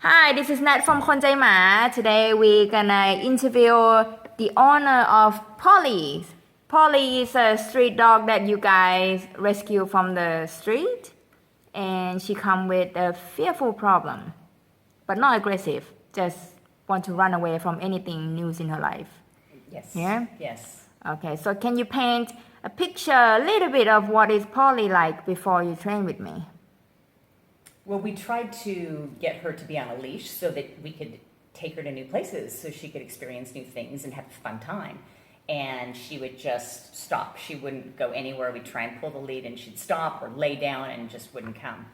Hi, this is Nat from Khon Jai Ma. Today we're gonna interview the owner of Polly. Polly is a street dog that you guys rescue from the street, and she come with a fearful problem, but not aggressive. Just want to run away from anything new in her life. Yes. Yeah? Yes. Okay, so can you paint a picture, a little bit of what is Polly like before you train with me? Well, we tried to get her to be on a leash so that we could take her to new places so she could experience new things and have a fun time. And she would just stop. She wouldn't go anywhere. We'd try and pull the lead and she'd stop or lay down and just wouldn't come.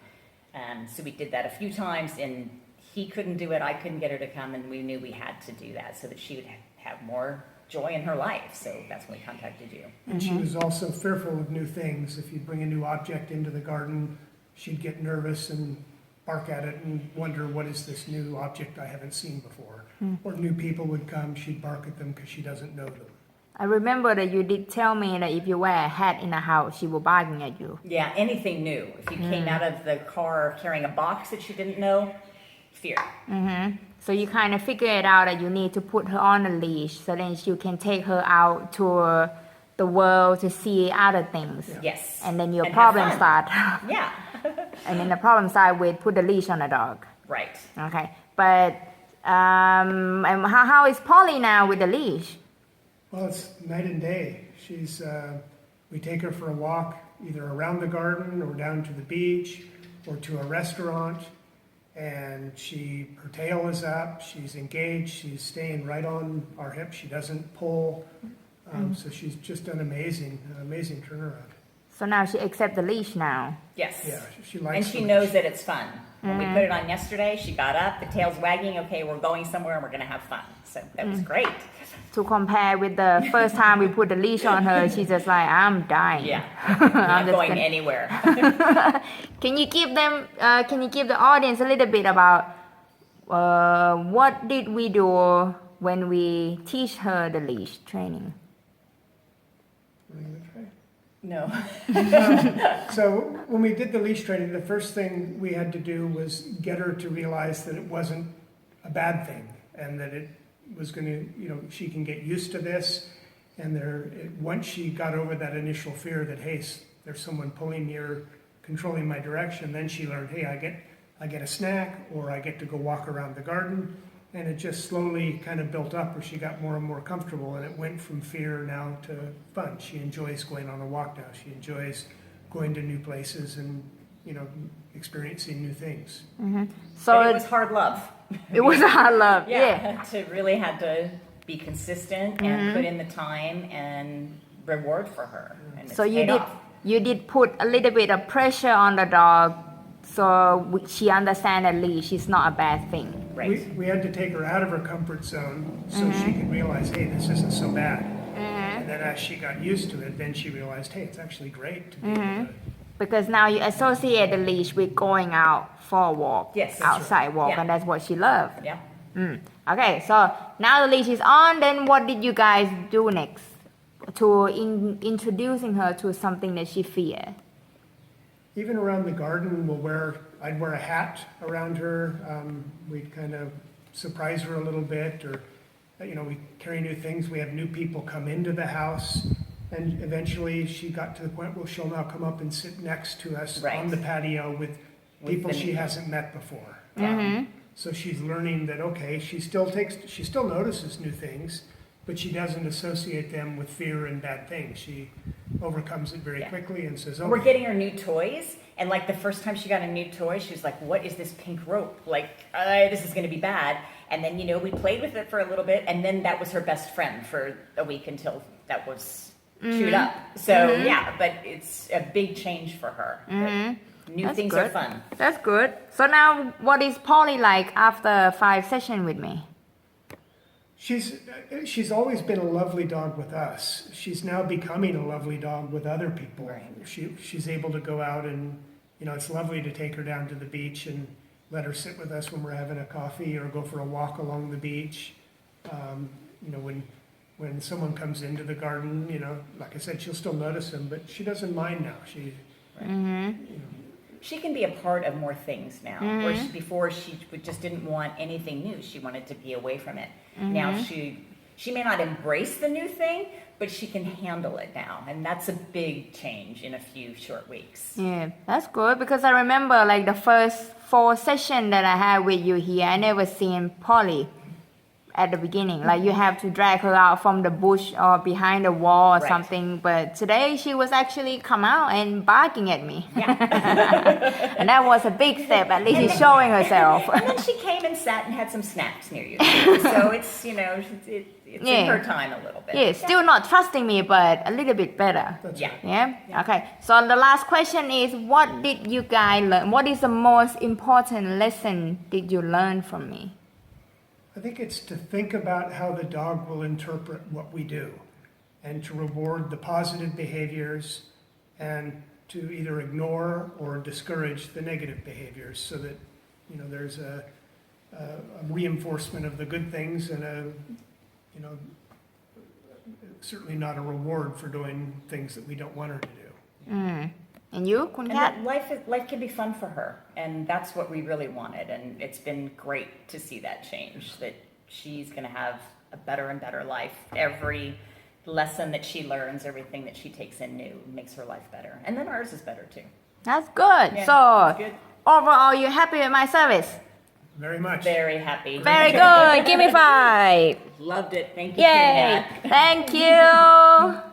So we did that a few times and he couldn't do it. I couldn't get her to come and we knew we had to do that so that she would have more joy in her life. So that's when we contacted you. And she was also fearful of new things. If you'd bring a new object into the garden, she'd get nervous and bark at it and wonder, what is this new object I haven't seen before? Or new people would come, she'd bark at them because she doesn't know them. I remember that you did tell me that if you wear a hat in the house, she was barking at you. Yeah, anything new. If you came out of the car carrying a box that she didn't know, fear. So you kind of figure it out that you need to put her on a leash so then you can take her out to the world to see other things. Yeah. Yes. And then your And have problem fun. start. Yeah. And then the problem start with put the leash on the dog. Right. Okay. But and how is Polly now with the leash? Well, it's night and day. We take her for a walk either around the garden or down to the beach or to a restaurant. And her tail is up, she's engaged, she's staying right on our hip, she doesn't pull. So she's just done amazing turnaround. So now she accepts the leash now. Yes. Yeah, she likes And she the knows leash. that it's fun. When we put it on yesterday, she got up, the tail's wagging, okay, we're going somewhere and we're going to have fun. So that was great. To compare with the first time we put the leash on her, she's just like, I'm dying. Yeah. I'm Not just going gonna- anywhere. Can you give the audience a little bit about what did we do when we teach her the leash training? Are you gonna try? No. So when we did the leash training, the first thing we had to do was get her to realize that it wasn't a bad thing and that it was going to, she can get used to this. And once she got over that initial fear that, hey, there's someone pulling me or controlling my direction, then she learned, hey, I get a snack or I get to go walk around the garden. And it just slowly kind of built up where she got more and more comfortable and it went from fear now to fun. She enjoys going on a walk now. She enjoys going to new places and, experiencing new things. So But it was hard love. it was hard love. Yeah. To really had to be consistent and put in the time and reward for her. And it's So paid off. you did put a little bit of pressure on the dog so she understand that leash is not a bad thing. Right. We had to take her out of her comfort zone so she could realize, hey, this isn't so bad. And then as she got used to it, then she realized, hey, it's actually great to be able to. Because now you associate the leash with going out for a walk, Yes, that's outside right. walk, Yeah. and that's what she loves. Yeah. Okay, so now the leash is on. Then what did you guys do next to introducing her to something that she feared? Even around the garden, I'd wear a hat around her. We'd kind of surprise her a little bit, or we carry new things. We have new people come into the house, and eventually she got to the point where she'll now come up and sit next to us Right. on the patio with people the she new- hasn't met before. So she's learning that she still notices new things, but she doesn't associate them with fear and bad things. She overcomes it very Yeah. quickly and says, We're "Okay." getting her new toys, and like the first time she got a new toy, she was like, "What is this pink rope? Like, this is going to be bad." And then we played with it for a little bit, and then that was her best friend for a week until that was chewed up. So yeah, but it's a big change for her. But New That's things good. are fun. That's good. So now, what is Polly like after 5 sessions with me? She's always been a lovely dog with us. She's now becoming a lovely dog with other people. Right. She's able to go out and, it's lovely to take her down to the beach and let her sit with us when we're having a coffee or go for a walk along the beach. When someone comes into the garden, like I said, she'll still notice them, but she doesn't mind now. she can be a part of more things now. Where before just didn't want anything new. She wanted to be away from it. Now she may not embrace the new thing, but she can handle it now. And that's a big change in a few short weeks. Yeah, that's good because I remember like the first 4 sessions that I had with you here, I never seen Polly at the beginning. Like you have to drag her out from the bush or behind the wall or Right. something. But today she was actually come out and barking at me. Yeah. And that was a big step. At least she's showing herself. And then she came and sat and had some snacks near you. Too. So it's, it's in her time a little bit. Yeah, still not trusting me, but a little bit better. That's Yeah. right. Yeah. Okay. So the last question is, what did you guys learn? What is the most important lesson did you learn from me? I think it's to think about how the dog will interpret what we do and to reward the positive behaviors and to either ignore or discourage the negative behaviors so that, there's a reinforcement of the good things and certainly not a reward for doing things that we don't want her to do. And you, Khun And Kat? that life can be fun for her, and that's what we really wanted. And it's been great to see that change. That she's going to have a better and better life. Every lesson that she learns, everything that she takes in new, makes her life better. And then ours is better too. That's good. Yeah, So that's good. overall, you happy with my service? Very much. Very happy. Very good. Give me 5. Loved it. Thank you. Yay. Nat. Thank you.